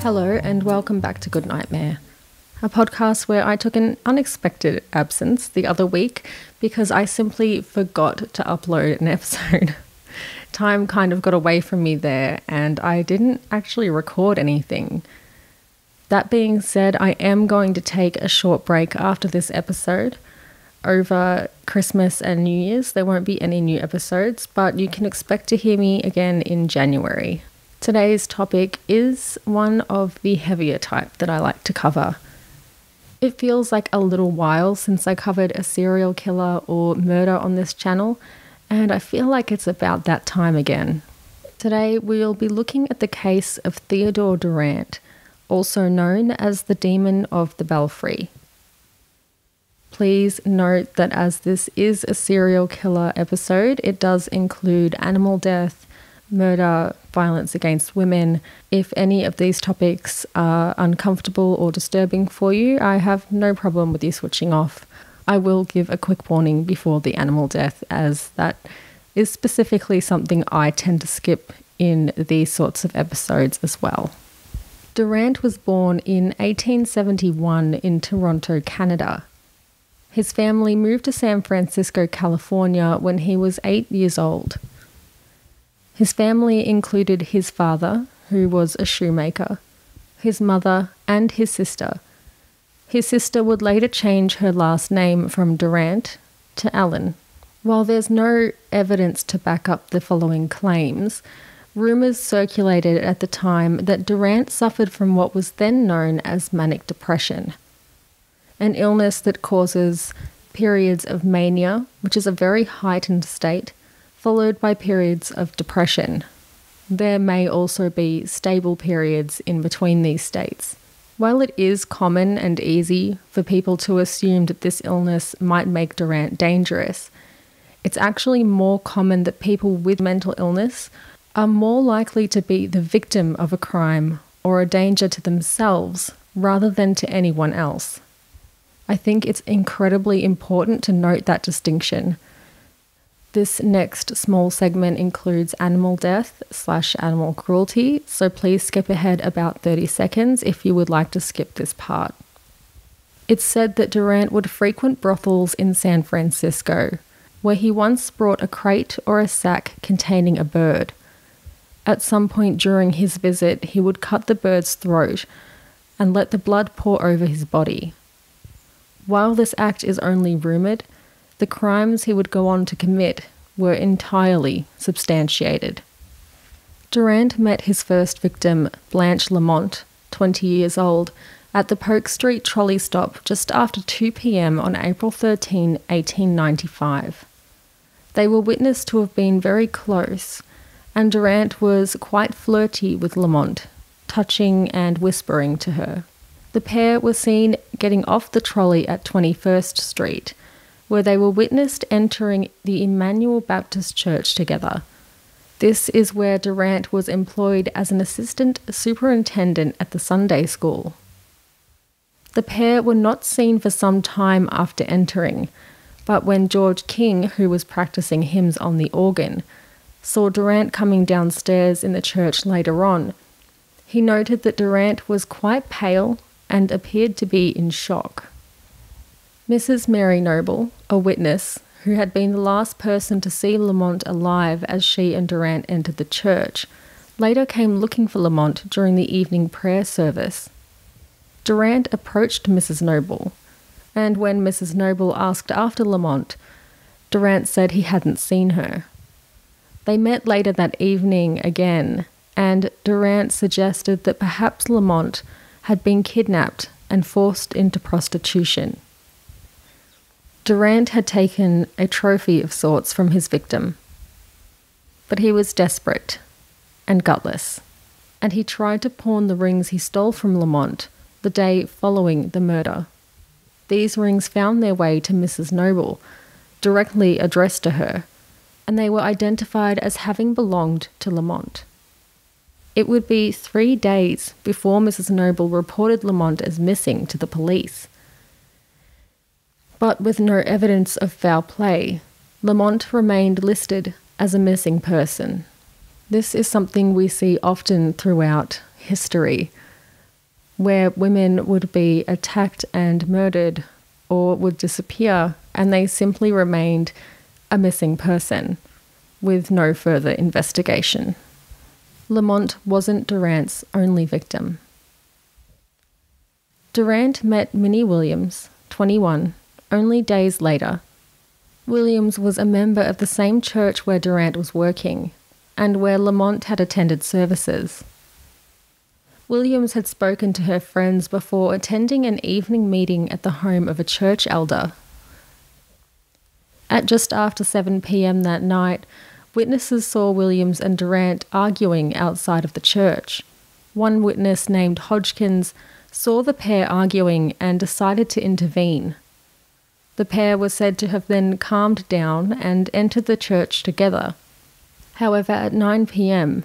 Hello and welcome back to Good Nightmare, a podcast where I took an unexpected absence the other week because I simply forgot to upload an episode. Time kind of got away from me there and I didn't actually record anything. That being said, I am going to take a short break after this episode. Over Christmas and New Year's, there won't be any new episodes, but you can expect to hear me again in January. Today's topic is one of the heavier type that I like to cover. It feels like a little while since I covered a serial killer or murder on this channel, and I feel like it's about that time again. Today we'll be looking at the case of Theodore Durrant, also known as the Demon of the Belfry. Please note that as this is a serial killer episode, it does include animal death, murder, violence against women. If any of these topics are uncomfortable or disturbing for you, I have no problem with you switching off. I will give a quick warning before the animal death, as that is specifically something I tend to skip in these sorts of episodes as well. Durrant was born in 1871 in Toronto, Canada. His family moved to San Francisco, California when he was 8 years old. His family included his father, who was a shoemaker, his mother, and his sister. His sister would later change her last name from Durrant to Allen. While there's no evidence to back up the following claims, rumours circulated at the time that Durrant suffered from what was then known as manic depression, an illness that causes periods of mania, which is a very heightened state, followed by periods of depression. There may also be stable periods in between these states. While it is common and easy for people to assume that this illness might make Durrant dangerous, it's actually more common that people with mental illness are more likely to be the victim of a crime or a danger to themselves rather than to anyone else. I think it's incredibly important to note that distinction. This next small segment includes animal death / animal cruelty, so please skip ahead about 30 seconds if you would like to skip this part. It's said that Durrant would frequent brothels in San Francisco, where he once brought a crate or a sack containing a bird. At some point during his visit, he would cut the bird's throat and let the blood pour over his body. While this act is only rumoured, the crimes he would go on to commit were entirely substantiated. Durrant met his first victim, Blanche Lamont, 20 years old, at the Polk Street trolley stop just after 2 p.m. on April 13, 1895. They were witnessed to have been very close, and Durrant was quite flirty with Lamont, touching and whispering to her. The pair were seen getting off the trolley at 21st Street, where they were witnessed entering the Emmanuel Baptist Church together. This is where Durrant was employed as an assistant superintendent at the Sunday school. The pair were not seen for some time after entering, but when George King, who was practicing hymns on the organ, saw Durrant coming downstairs in the church later on, he noted that Durrant was quite pale and appeared to be in shock. Mrs. Mary Noble, a witness, who had been the last person to see Lamont alive as she and Durrant entered the church, later came looking for Lamont during the evening prayer service. Durrant approached Mrs. Noble, and when Mrs. Noble asked after Lamont, Durrant said he hadn't seen her. They met later that evening again, and Durrant suggested that perhaps Lamont had been kidnapped and forced into prostitution. Durrant had taken a trophy of sorts from his victim, but he was desperate and gutless, and he tried to pawn the rings he stole from Lamont the day following the murder. These rings found their way to Mrs. Noble, directly addressed to her, and they were identified as having belonged to Lamont. It would be 3 days before Mrs. Noble reported Lamont as missing to the police. But with no evidence of foul play, Lamont remained listed as a missing person. This is something we see often throughout history. where women would be attacked and murdered or would disappear, and they simply remained a missing person with no further investigation. Lamont wasn't Durrant's only victim. Durrant met Minnie Williams, 21, only days later. Williams was a member of the same church where Durrant was working, and where Lamont had attended services. Williams had spoken to her friends before attending an evening meeting at the home of a church elder. At just after 7 p.m. that night, witnesses saw Williams and Durrant arguing outside of the church. One witness named Hodgkins saw the pair arguing and decided to intervene. The pair was said to have then calmed down and entered the church together. However, at 9 p.m,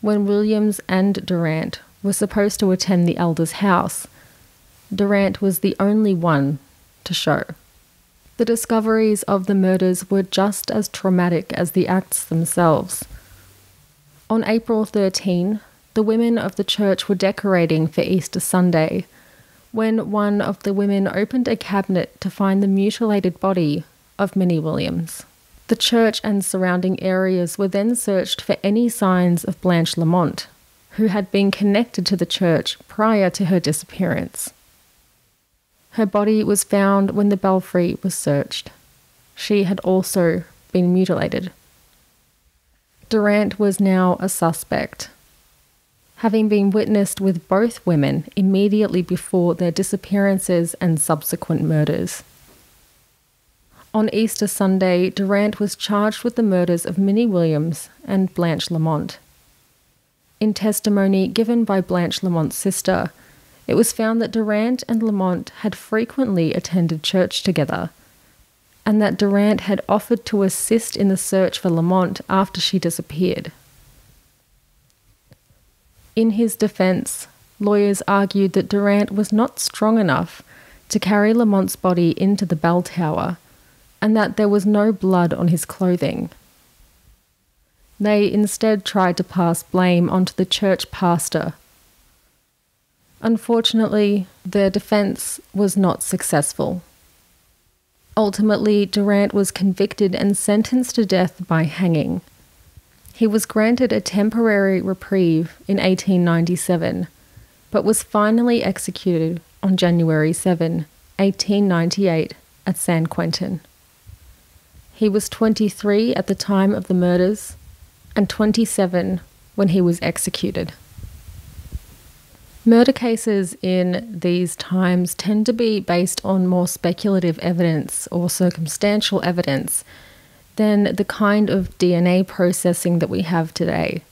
when Williams and Durrant were supposed to attend the elder's house, Durrant was the only one to show. The discoveries of the murders were just as traumatic as the acts themselves. On April 13, the women of the church were decorating for Easter Sunday when one of the women opened a cabinet to find the mutilated body of Minnie Williams. The church and surrounding areas were then searched for any signs of Blanche Lamont, who had been connected to the church prior to her disappearance. Her body was found when the belfry was searched. She had also been mutilated. Durrant was now a suspect, having been witnessed with both women immediately before their disappearances and subsequent murders. On Easter Sunday, Durrant was charged with the murders of Minnie Williams and Blanche Lamont. In testimony given by Blanche Lamont's sister, it was found that Durrant and Lamont had frequently attended church together, and that Durrant had offered to assist in the search for Lamont after she disappeared. In his defence, lawyers argued that Durrant was not strong enough to carry Lamont's body into the bell tower, and that there was no blood on his clothing. They instead tried to pass blame onto the church pastor. Unfortunately, their defence was not successful. Ultimately, Durrant was convicted and sentenced to death by hanging. He was granted a temporary reprieve in 1897, but was finally executed on January 7, 1898, at San Quentin. He was 23 at the time of the murders and 27 when he was executed. Murder cases in these times tend to be based on more speculative evidence or circumstantial evidence than the kind of DNA processing that we have today.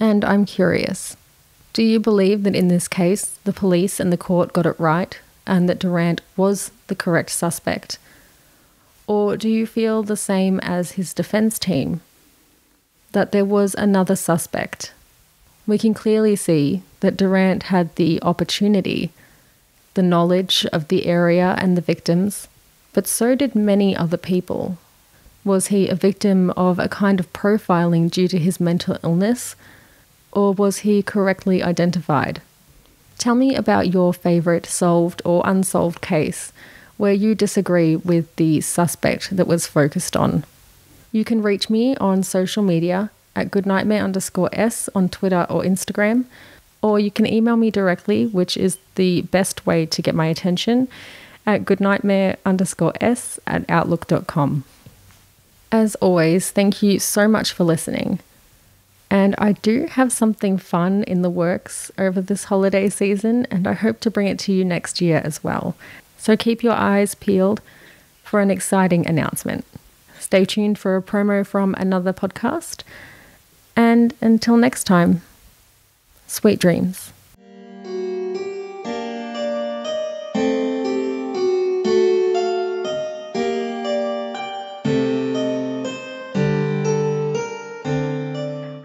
And I'm curious, do you believe that in this case the police and the court got it right and that Durrant was the correct suspect? Or do you feel the same as his defence team, that there was another suspect? We can clearly see that Durrant had the opportunity, the knowledge of the area and the victims, but so did many other people. Was he a victim of a kind of profiling due to his mental illness, or was he correctly identified? Tell me about your favourite solved or unsolved case where you disagree with the suspect that was focused on. You can reach me on social media at goodnightmare_s on Twitter or Instagram, or you can email me directly, which is the best way to get my attention, at goodnightmare_s@outlook.com. As always, thank you so much for listening. And I do have something fun in the works over this holiday season, and I hope to bring it to you next year as well. So keep your eyes peeled for an exciting announcement. Stay tuned for a promo from another podcast. And until next time, sweet dreams.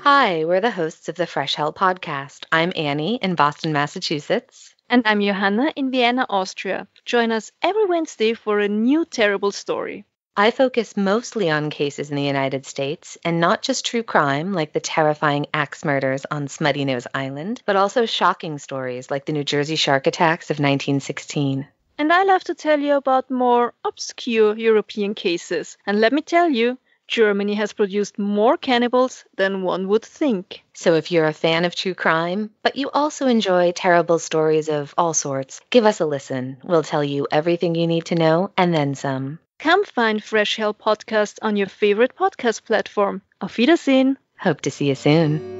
Hi, we're the hosts of the Fresh Hell podcast. I'm Annie in Boston, Massachusetts. And I'm Johanna in Vienna, Austria. Join us every Wednesday for a new terrible story. I focus mostly on cases in the United States, and not just true crime like the terrifying axe murders on Smutty Nose Island, but also shocking stories like the New Jersey shark attacks of 1916. And I love to tell you about more obscure European cases. And let me tell you, Germany has produced more cannibals than one would think. So if you're a fan of true crime, but you also enjoy terrible stories of all sorts, give us a listen. We'll tell you everything you need to know and then some. Come find Fresh Hell Podcast on your favorite podcast platform. Auf Wiedersehen. Hope to see you soon.